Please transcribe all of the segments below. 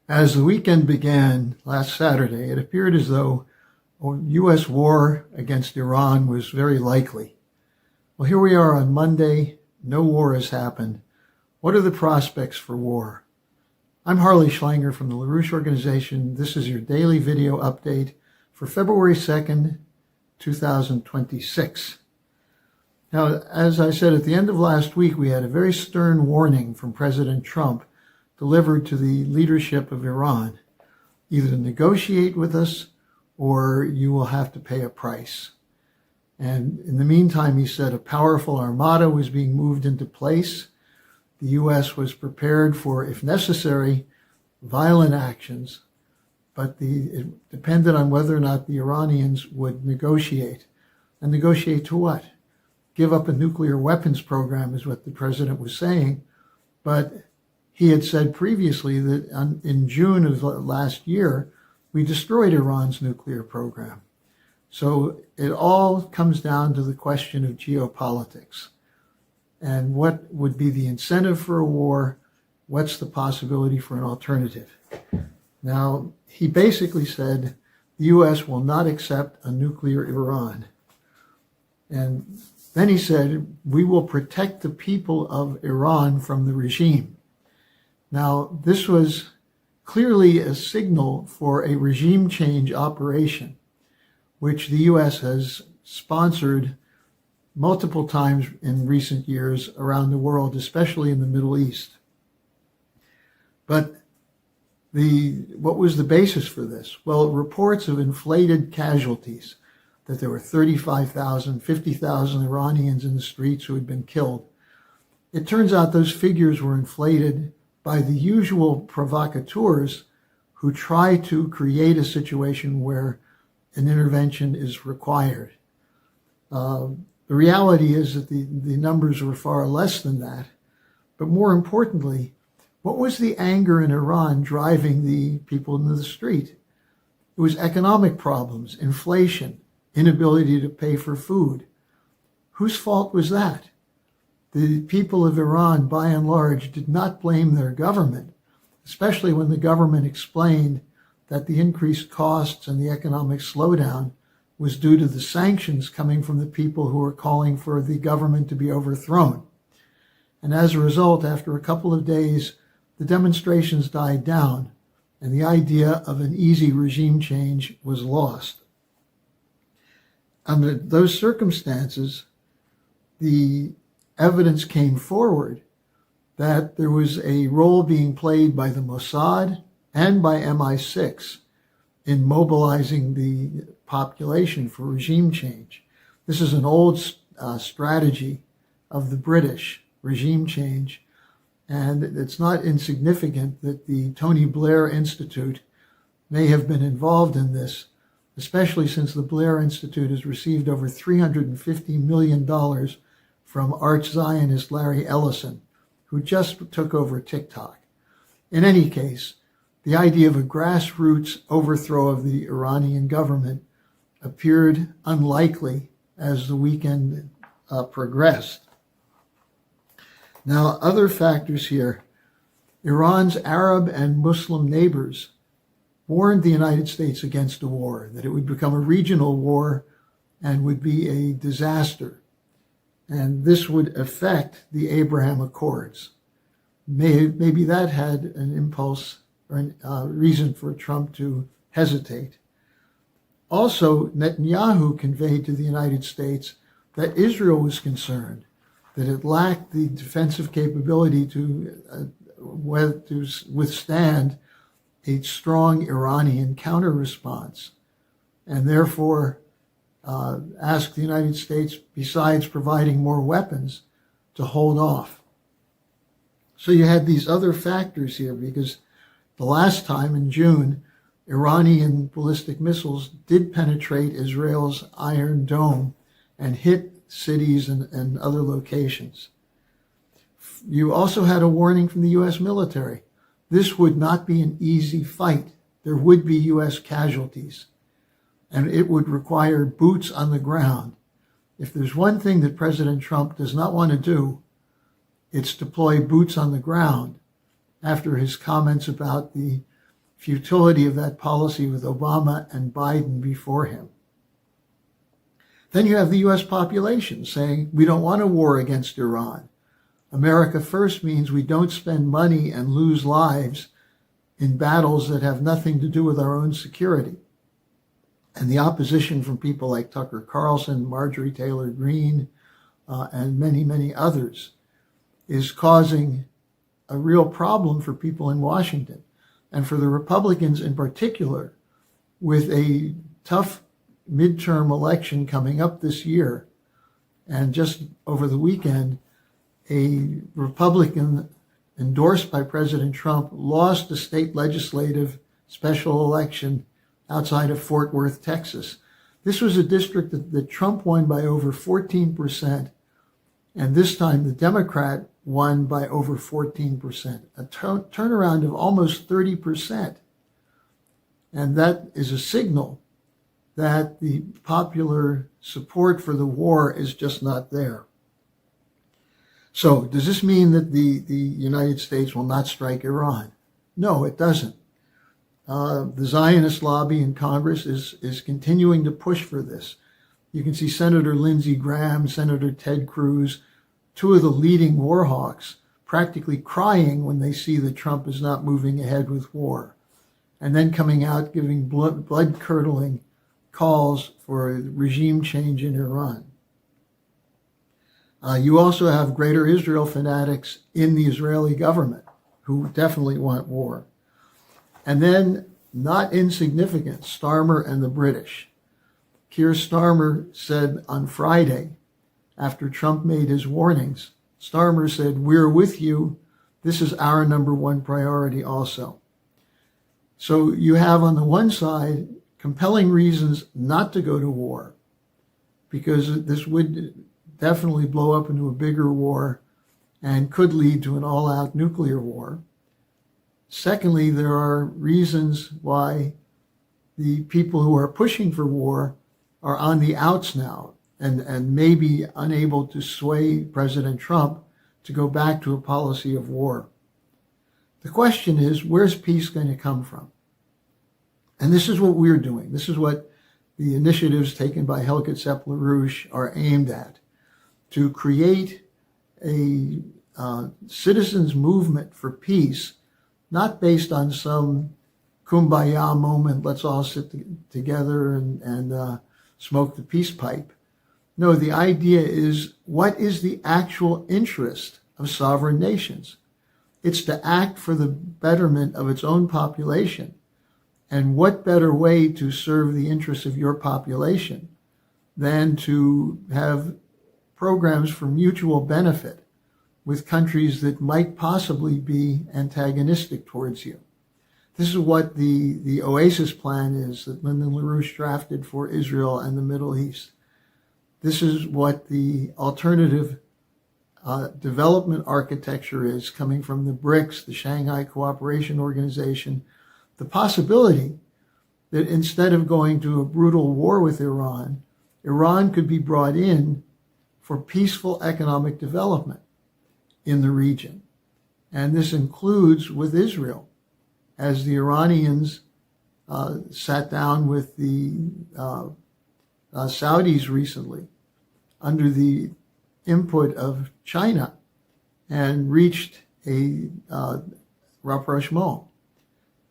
As the weekend began last Saturday, it appeared as though a U.S. war against Iran was very likely. Well, here we are on Monday. No war has happened. What are the prospects for war? I'm Harley Schlanger from the LaRouche Organization. This is your daily video update for February 2nd, 2026. Now, as I said at the end of last week, we had a very stern warning from President Trump delivered to the leadership of Iran. Either negotiate with us or you will have to pay a price. And in the meantime, he said a powerful armada was being moved into place. The U.S. was prepared for, if necessary, violent actions, but it depended on whether or not the Iranians would negotiate. And negotiate to what? Give up a nuclear weapons program is what the president was saying, but he had said previously that in June of last year, we destroyed Iran's nuclear program. So it all comes down to the question of geopolitics. And what would be the incentive for a war? What's the possibility for an alternative? Now, he basically said the U.S. will not accept a nuclear Iran. And then he said, we will protect the people of Iran from the regime. Now, this was clearly a signal for a regime change operation, which the U.S. has sponsored multiple times in recent years around the world, especially in the Middle East. But what was the basis for this? Well, reports of inflated casualties, that there were 35,000, 50,000 Iranians in the streets who had been killed. It turns out those figures were inflated by the usual provocateurs who try to create a situation where an intervention is required. The reality is that the numbers were far less than that. But more importantly, what was the anger in Iran driving the people into the street? It was economic problems, inflation, inability to pay for food. Whose fault was that? The people of Iran, by and large, did not blame their government, especially when the government explained that the increased costs and the economic slowdown was due to the sanctions coming from the people who were calling for the government to be overthrown. And as a result, after a couple of days, the demonstrations died down, and the idea of an easy regime change was lost. Under those circumstances, the evidence came forward that there was a role being played by the Mossad and by MI6 in mobilizing the population for regime change. This is an old strategy of the British, regime change, and it's not insignificant that the Tony Blair Institute may have been involved in this, especially since the Blair Institute has received over $350 million from arch-Zionist Larry Ellison, who just took over TikTok. In any case, the idea of a grassroots overthrow of the Iranian government appeared unlikely as the weekend progressed. Now, other factors here. Iran's Arab and Muslim neighbors warned the United States against a war, that it would become a regional war and would be a disaster. And this would affect the Abraham Accords. Maybe that had an impulse or a reason for Trump to hesitate. Also, Netanyahu conveyed to the United States that Israel was concerned, that it lacked the defensive capability to withstand a strong Iranian counter-response, and therefore asked the United States, besides providing more weapons, to hold off. So you had these other factors here, because the last time in June, Iranian ballistic missiles did penetrate Israel's Iron Dome and hit cities and other locations. You also had a warning from the U.S. military. This would not be an easy fight. There would be U.S. casualties, and it would require boots on the ground. If there's one thing that President Trump does not want to do, it's deploy boots on the ground after his comments about the futility of that policy with Obama and Biden before him. Then you have the U.S. population saying, we don't want a war against Iran. America first means we don't spend money and lose lives in battles that have nothing to do with our own security. And the opposition from people like Tucker Carlson, Marjorie Taylor Greene, and many, many others is causing a real problem for people in Washington. And for the Republicans in particular, with a tough midterm election coming up this year, and just over the weekend, a Republican endorsed by President Trump lost a state legislative special election outside of Fort Worth, Texas. This was a district that Trump won by over 14%, and this time the Democrat won by over 14%, a turnaround of almost 30%. And that is a signal that the popular support for the war is just not there. So does this mean that the United States will not strike Iran? No, it doesn't. The Zionist lobby in Congress is continuing to push for this. You can see Senator Lindsey Graham, Senator Ted Cruz, two of the leading war hawks, practically crying when they see that Trump is not moving ahead with war, and then coming out giving blood-curdling calls for a regime change in Iran. You also have Greater Israel fanatics in the Israeli government who definitely want war. And then, not insignificant, Starmer and the British. Keir Starmer said on Friday, after Trump made his warnings, Starmer said, we're with you. This is our number one priority also. So you have on the one side compelling reasons not to go to war, because this would definitely blow up into a bigger war and could lead to an all-out nuclear war. Secondly, there are reasons why the people who are pushing for war are on the outs now and may be unable to sway President Trump to go back to a policy of war. The question is, where's peace going to come from? And this is what we're doing. This is what the initiatives taken by Helga Zepp-LaRouche are aimed at, to create a citizens' movement for peace, not based on some kumbaya moment, let's all sit together and smoke the peace pipe. No, the idea is, what is the actual interest of sovereign nations? It's to act for the betterment of its own population. And what better way to serve the interests of your population than to have programs for mutual benefit with countries that might possibly be antagonistic towards you? This is what the OASIS plan is that Lyndon LaRouche drafted for Israel and the Middle East. This is what the alternative development architecture is, coming from the BRICS, the Shanghai Cooperation Organization. The possibility that instead of going to a brutal war with Iran, Iran could be brought in for peaceful economic development in the region. And this includes with Israel, as the Iranians sat down with the Saudis recently under the input of China and reached a rapprochement.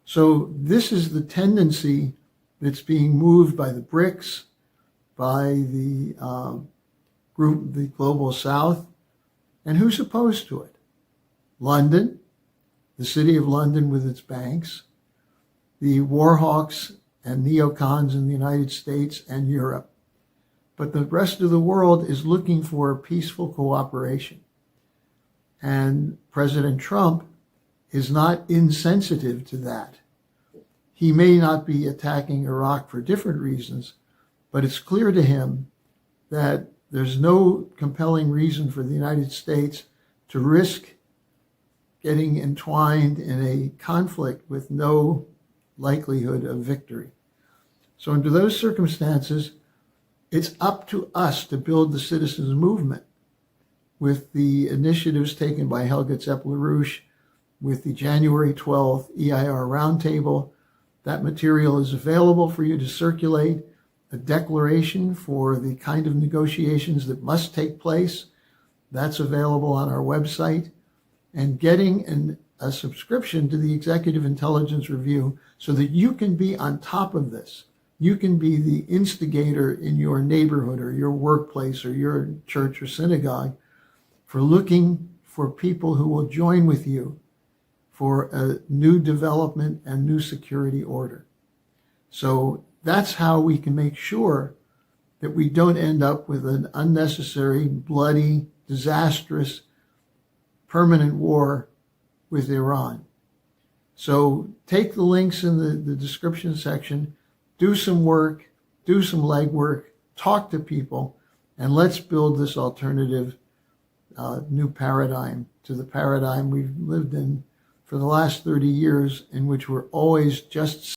So this is the tendency that's being moved by the BRICS, by the group, the Global South. And who's opposed to it? London, the city of London with its banks, the war hawks and neocons in the United States and Europe. But the rest of the world is looking for peaceful cooperation. And President Trump is not insensitive to that. He may not be attacking Iraq for different reasons, but it's clear to him that there's no compelling reason for the United States to risk getting entwined in a conflict with no likelihood of victory. So under those circumstances, it's up to us to build the citizens movement with the initiatives taken by Helga Zepp-LaRouche with the January 12th EIR Roundtable. That material is available for you to circulate. A declaration for the kind of negotiations that must take place, that's available on our website. And getting a subscription to the Executive Intelligence Review so that you can be on top of this. You can be the instigator in your neighborhood or your workplace or your church or synagogue for looking for people who will join with you for a new development and new security order. So that's how we can make sure that we don't end up with an unnecessary, bloody, disastrous, permanent war with Iran. So take the links in the description section, do some work, do some legwork, talk to people, and let's build this alternative new paradigm to the paradigm we've lived in for the last 30 years, in which we're always just